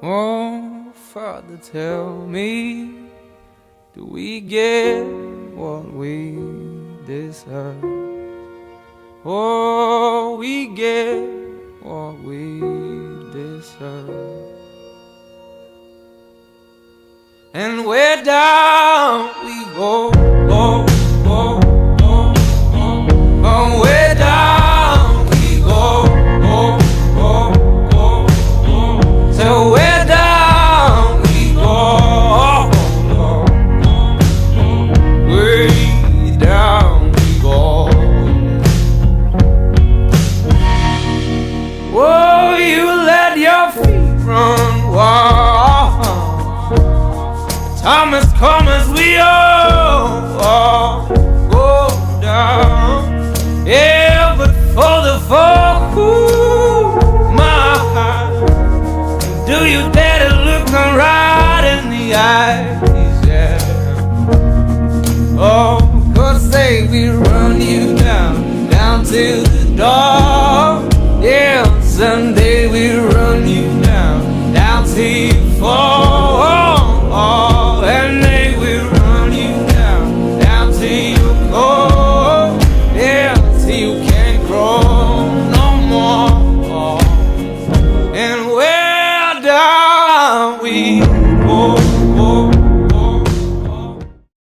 Oh, Father, tell me, do we get what we deserve? Oh, we get what we deserve. And where down we go, go, go, go, go. Oh, where down we go, go, go, go, go. So where down we go, go, go, go. Way down we go. Oh, you let your feet run wild. Time has come as we all go down. Yeah, but for the fall, ooh, my heart, do you dare to look me right in the eyes? Yeah. Oh, 'cause say we run you down, down to the